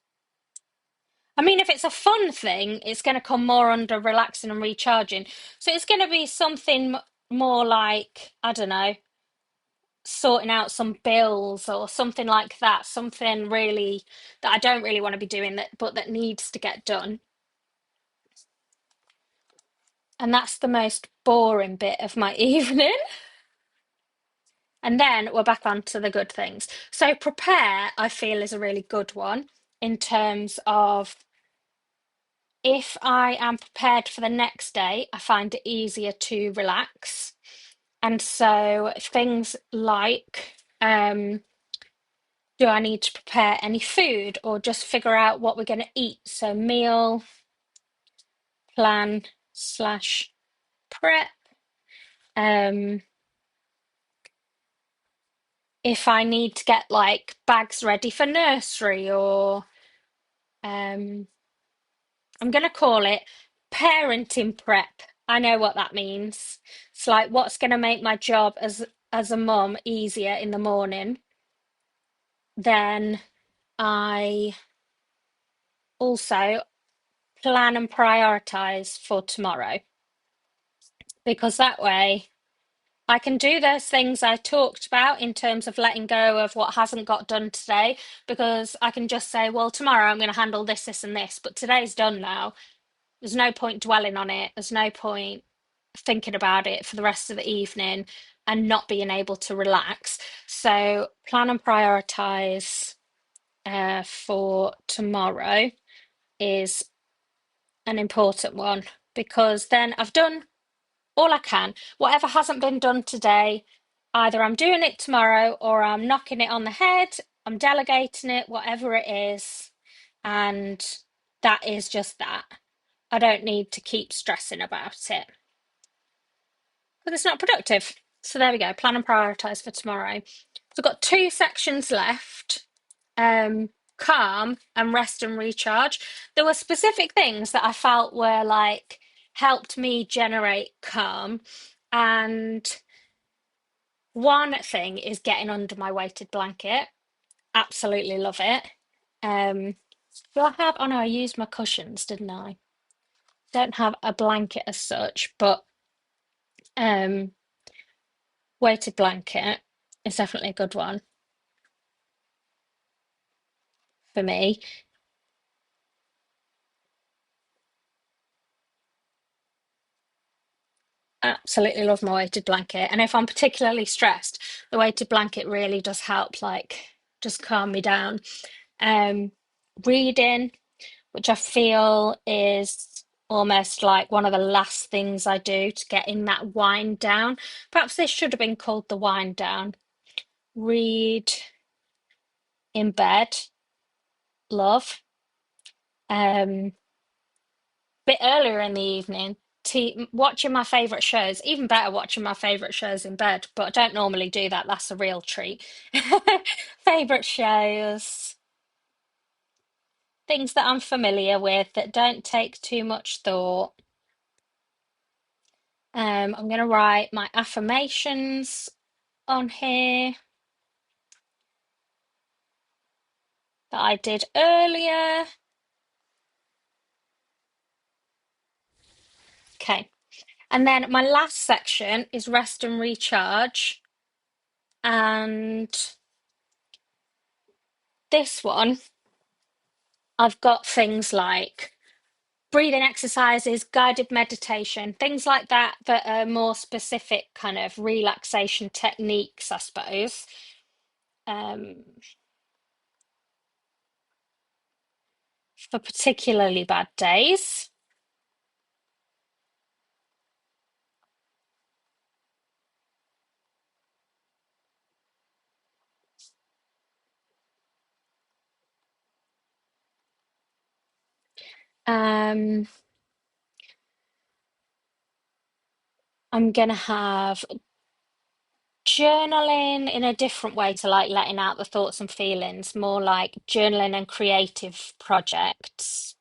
I mean, if it's a fun thing, it's going to come more under relaxing and recharging. So it's going to be something more like, I don't know, sorting out some bills or something like that. Something really that I don't really want to be doing that, but that needs to get done. And that's the most boring bit of my evening. And then we're back on to the good things. So prepare, I feel, is a really good one in terms of if I am prepared for the next day, I find it easier to relax. And so things like, do I need to prepare any food or just figure out what we're going to eat? So meal plan slash prep. Um, if I need to get like bags ready for nursery or um, I'm going to call it parenting prep. I know what that means. It's like what's going to make my job as a mum easier in the morning. Then I also plan and prioritize for tomorrow because that way I can do those things I talked about in terms of letting go of what hasn't got done today because I can just say, well, tomorrow I'm going to handle this, this, and this, but today's done now. There's no point dwelling on it. There's no point thinking about it for the rest of the evening and not being able to relax. So plan and prioritize for tomorrow is an important one because then I've done all I can. Whatever hasn't been done today, either I'm doing it tomorrow or I'm knocking it on the head, I'm delegating it, whatever it is. And that is just that. I don't need to keep stressing about it because it's not productive. So there we go. Plan and prioritize for tomorrow. So I've got two sections left. Calm and rest and recharge. There were specific things that I felt were like helped me generate calm. And one thing is getting under my weighted blanket. Absolutely love it. Um, do I have? Oh no, I used my cushions, didn't I? Don't have a blanket as such, but um, weighted blanket is definitely a good one for me. Absolutely love my weighted blanket. And if I'm particularly stressed, the weighted blanket really does help, like just calm me down. Um, Reading, which I feel is almost like one of the last things I do to get in that wind down. Perhaps this should have been called the wind down. Read in bed, love. Um, Bit earlier in the evening, watching my favorite shows. Even better, watching my favorite shows in bed. But I don't normally do that. That's a real treat. Favorite shows, things that I'm familiar with that don't take too much thought. I'm going to write my affirmations on here that I did earlier. Okay. And then my last section is rest and recharge. And this one, I've got things like breathing exercises, guided meditation, things like that that are more specific kind of relaxation techniques, I suppose, um, for particularly bad days. Um, I'm gonna have journaling in a different way to like letting out the thoughts and feelings, more like journaling and creative projects,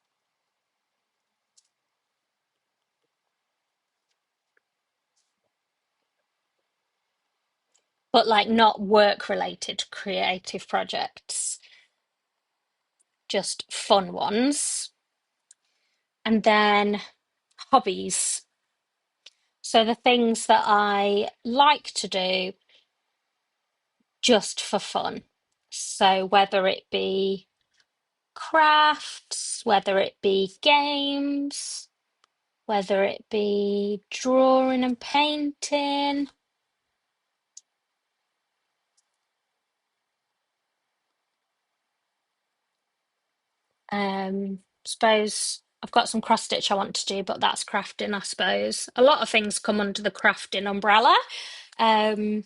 but like not work related creative projects, just fun ones. And then hobbies. So the things that I like to do just for fun. So whether it be crafts, whether it be games, whether it be drawing and painting. Suppose I've got some cross stitch I want to do, but that's crafting, I suppose. A lot of things come under the crafting umbrella. Um,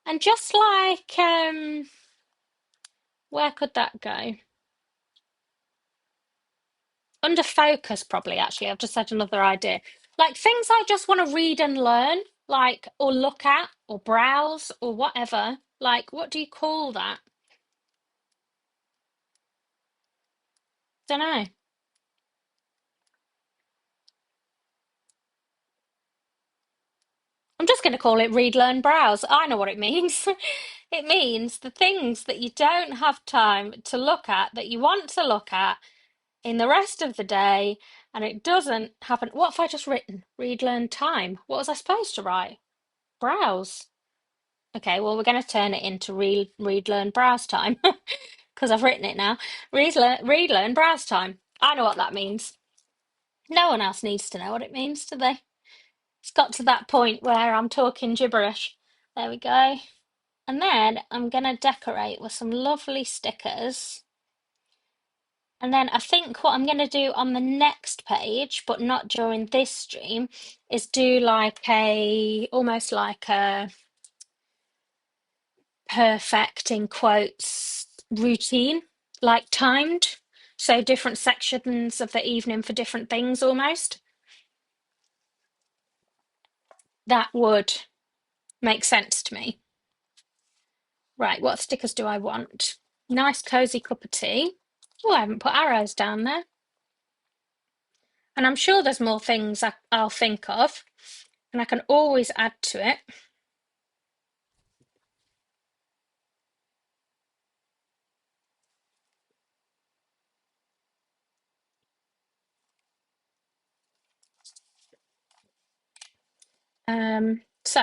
and just like where could that go? Under focus, probably, actually. I've just had another idea. Like things I just want to read and learn, like, or look at, or browse, or whatever. Like, what do you call that? Don't know. I'm just going to call it read, learn, browse. I know what it means. It means the things that you don't have time to look at, that you want to look at in the rest of the day, and it doesn't happen. What have I just written? Read, learn, time. What was I supposed to write? Browse. Okay, well, we're going to turn it into read, learn, browse time because I've written it now. Read, learn, browse time. I know what that means. No one else needs to know what it means, do they? It's got to that point where I'm talking gibberish. There we go. And then I'm going to decorate with some lovely stickers. And then I think what I'm going to do on the next page, but not during this stream, is do like almost like a perfect in quotes routine, like timed. So different sections of the evening for different things almost. That would make sense to me. Right, what stickers do I want? Nice cozy cup of tea. Oh, I haven't put arrows down there. And I'm sure there's more things I'll think of, and I can always add to it. So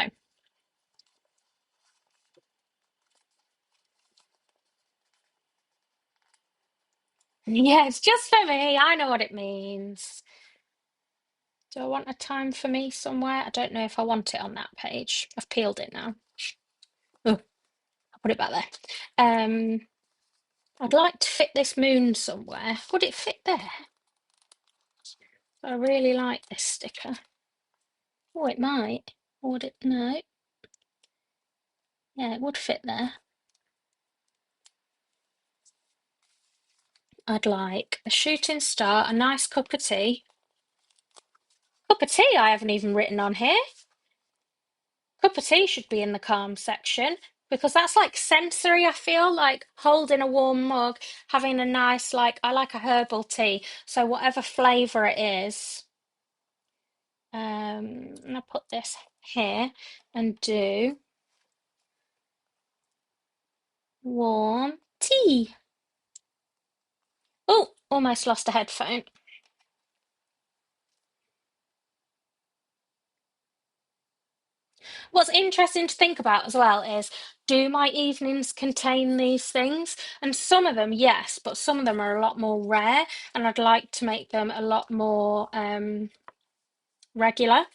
yeah, it's just for me. I know what it means. Do I want a time for me somewhere? I don't know if I want it on that page. I've peeled it now. Oh, I'll put it back there. I'd like to fit this moon somewhere. Would it fit there? I really like this sticker. Oh, it might. Or would it? No. Yeah, it would fit there. I'd like a shooting star, a nice cup of tea. Cup of tea I haven't even written on here. Cup of tea should be in the calm section because that's like sensory, I feel like holding a warm mug, having a nice, like, I like a herbal tea. So whatever flavour it is, I'm gonna put this here and do warm tea. Oh, almost lost a headphone. What's interesting to think about as well is, do my evenings contain these things? And some of them, yes, but some of them are a lot more rare, and I'd like to make them a lot more regular.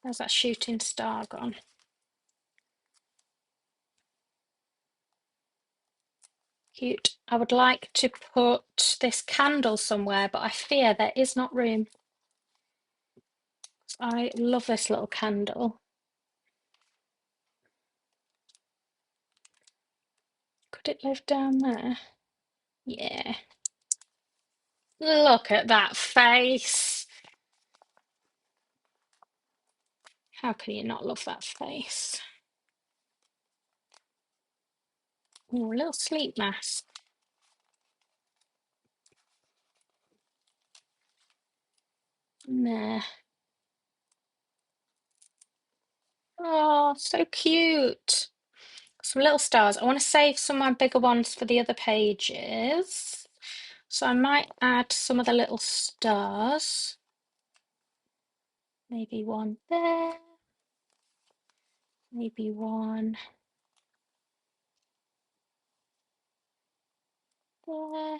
There's that shooting star gone. Cute. I would like to put this candle somewhere, but I fear there is not room. I love this little candle. Could it live down there? Yeah. Look at that face. How can you not love that face? Oh, a little sleep mask. There. Oh, so cute. Some little stars. I want to save some of my bigger ones for the other pages. So I might add some of the little stars. Maybe one there. Maybe one there.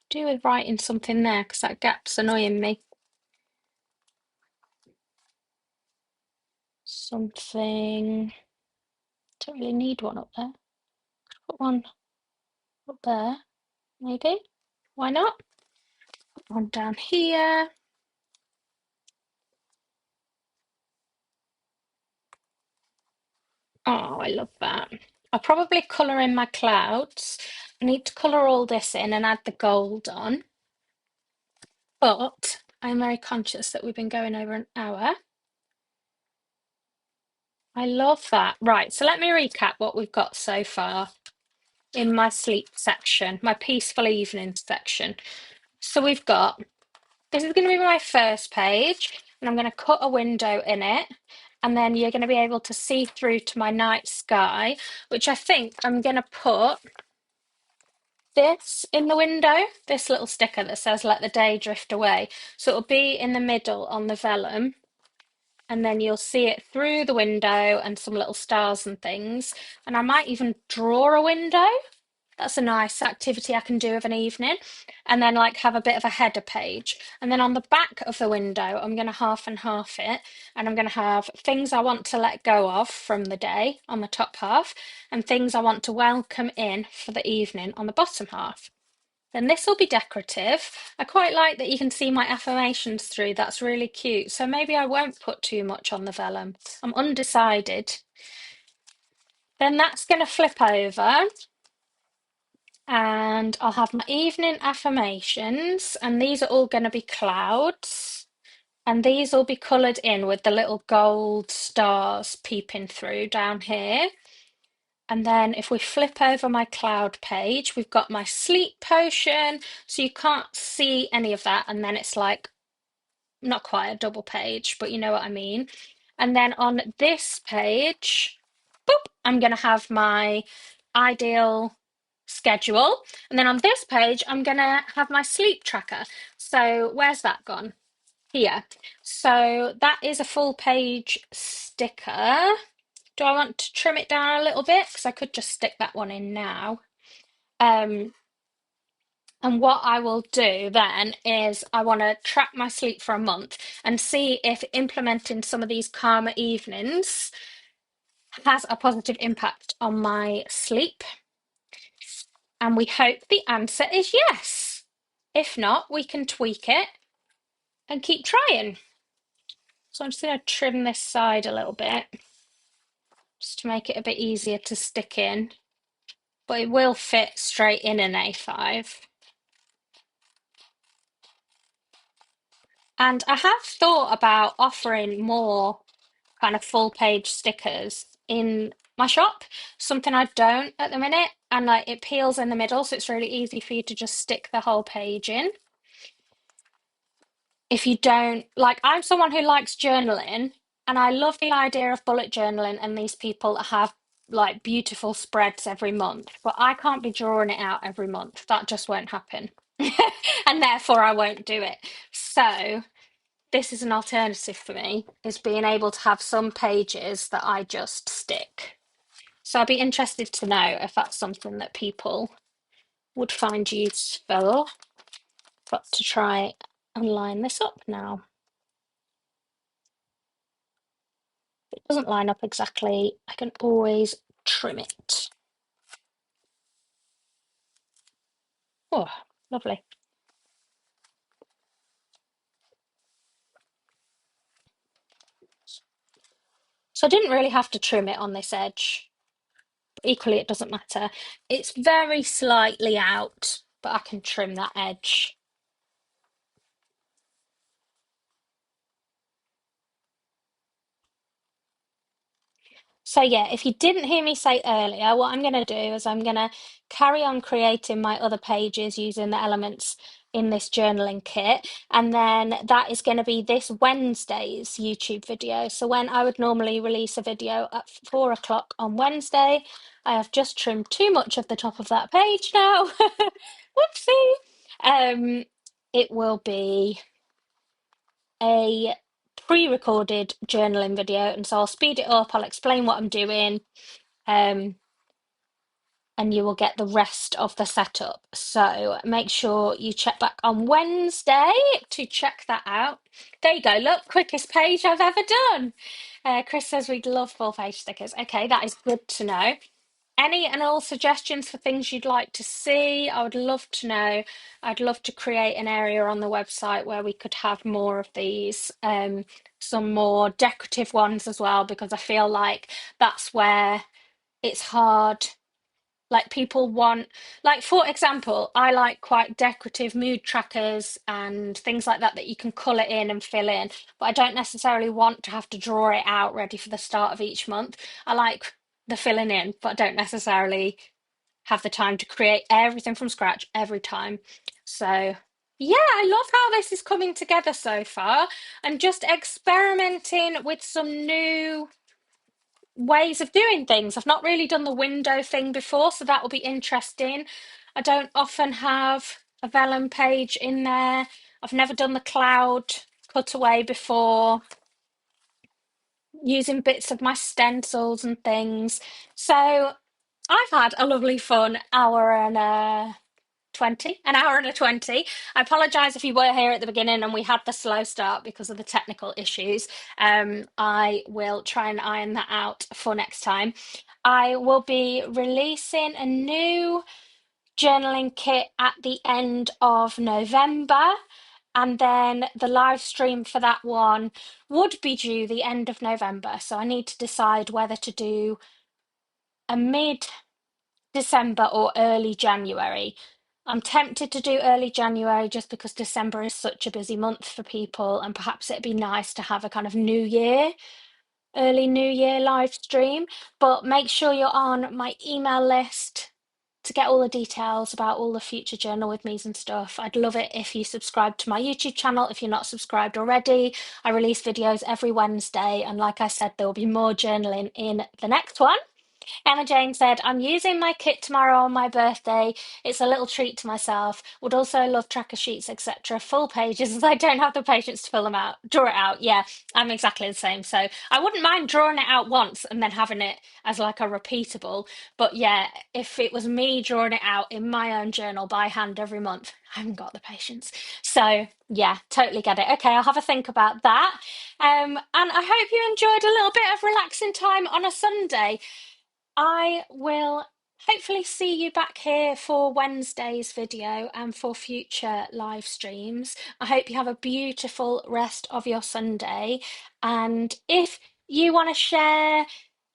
Do with writing something there because that gap's annoying me. Something. Don't really need one up there. Put one up there, maybe. Why not? Put one down here. Oh, I love that. I'll probably colour in my clouds. I need to colour all this in and add the gold on. But I'm very conscious that we've been going over an hour. I love that. Right, so let me recap what we've got so far in my sleep section, my peaceful evening section. So we've got, this is going to be my first page, and I'm going to cut a window in it, and then you're going to be able to see through to my night sky, which I think I'm going to put this in the window, this little sticker that says let the day drift away. So it'll be in the middle on the vellum, and then you'll see it through the window and some little stars and things. And I might even draw a window. That's a nice activity I can do of an evening. And then like have a bit of a header page. And then on the back of the window, I'm going to half and half it. And I'm going to have things I want to let go of from the day on the top half, and things I want to welcome in for the evening on the bottom half. Then this will be decorative. I quite like that you can see my affirmations through. That's really cute. So maybe I won't put too much on the vellum. I'm undecided. Then that's going to flip over, and I'll have my evening affirmations, and these are all going to be clouds, and these will be coloured in with the little gold stars peeping through down here. And then if we flip over my cloud page, we've got my sleep potion. So you can't see any of that. And then it's like not quite a double page, but you know what I mean. And then on this page, boop, I'm going to have my ideal schedule. And then on this page, I'm going to have my sleep tracker. So where's that gone? Here. So that is a full page sticker. Do I want to trim it down a little bit? Because I could just stick that one in now. Um, and what I will do then is I want to track my sleep for a month and see if implementing some of these calmer evenings has a positive impact on my sleep. And we hope the answer is yes. If not, we can tweak it and keep trying. So I'm just going to trim this side a little bit just to make it a bit easier to stick in. But it will fit straight in an A5. And I have thought about offering more kind of full page stickers in my shop, something I don't at the minute. And like it peels in the middle, so it's really easy for you to just stick the whole page in. If you don't, like, I'm someone who likes journaling, and I love the idea of bullet journaling and these people that have like beautiful spreads every month, but I can't be drawing it out every month. That just won't happen. And therefore I won't do it. So this is an alternative for me, is being able to have some pages that I just stick. So I'd be interested to know if that's something that people would find useful. Got to try and line this up now. If it doesn't line up exactly, I can always trim it. Oh, lovely. So I didn't really have to trim it on this edge. Equally, it doesn't matter. It's very slightly out, but I can trim that edge. So yeah, if you didn't hear me say earlier, what I'm going to do is I'm going to carry on creating my other pages using the elements in this journaling kit. And then that is going to be this Wednesday's YouTube video. So when I would normally release a video at 4 o'clock on Wednesday, I have just trimmed too much of the top of that page now. Whoopsie. Um, it will be a pre-recorded journaling video, and so I'll speed it up, I'll explain what I'm doing, um, and you will get the rest of the setup. So make sure you check back on Wednesday to check that out. There you go, look, quickest page I've ever done. Chris says we'd love full page stickers. Okay, that is good to know. Any and all suggestions for things you'd like to see? I would love to know. I'd love to create an area on the website where we could have more of these, some more decorative ones as well, because I feel like that's where it's hard. Like people want, like for example, I like quite decorative mood trackers and things like that that you can colour in and fill in, but I don't necessarily want to have to draw it out ready for the start of each month. I like the filling in, but I don't necessarily have the time to create everything from scratch every time. So yeah, I love how this is coming together so far and just experimenting with some new ways of doing things. I've not really done the window thing before, so that will be interesting. I don't often have a vellum page in there. I've never done the cloud cutaway before, using bits of my stencils and things. So I've had a lovely fun hour and 20, an hour and a 20. I apologise if you were here at the beginning and we had the slow start because of the technical issues. I will try and iron that out for next time. I will be releasing a new journaling kit at the end of November. And then the live stream for that one would be due the end of November. So I need to decide whether to do a mid-December or early January. I'm tempted to do early January just because December is such a busy month for people, and perhaps it'd be nice to have a kind of new year early New Year live stream, but make sure you're on my email list to get all the details about all the future journal with me's and stuff. I'd love it if you subscribe to my YouTube channel if you're not subscribed already. I release videos every Wednesday, and like I said, there will be more journaling in the next one. Emma Jane said, I'm using my kit tomorrow on my birthday. It's a little treat to myself. Would also love tracker sheets, etc. Full pages as I don't have the patience to fill them out. Draw it out. Yeah, I'm exactly the same. So I wouldn't mind drawing it out once and then having it as like a repeatable. But yeah, if it was me drawing it out in my own journal by hand every month, I haven't got the patience. So yeah, totally get it. Okay, I'll have a think about that. And I hope you enjoyed a little bit of relaxing time on a Sunday. I will hopefully see you back here for Wednesday's video and for future live streams. I hope you have a beautiful rest of your Sunday. And if you want to share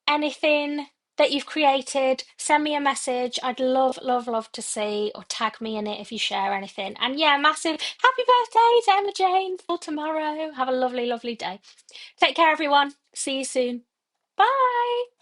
anything that you've created, send me a message. I'd love, love, love to see, or tag me in it if you share anything. And yeah, massive happy birthday to Emma Jane for tomorrow. Have a lovely, lovely day. Take care, everyone. See you soon. Bye.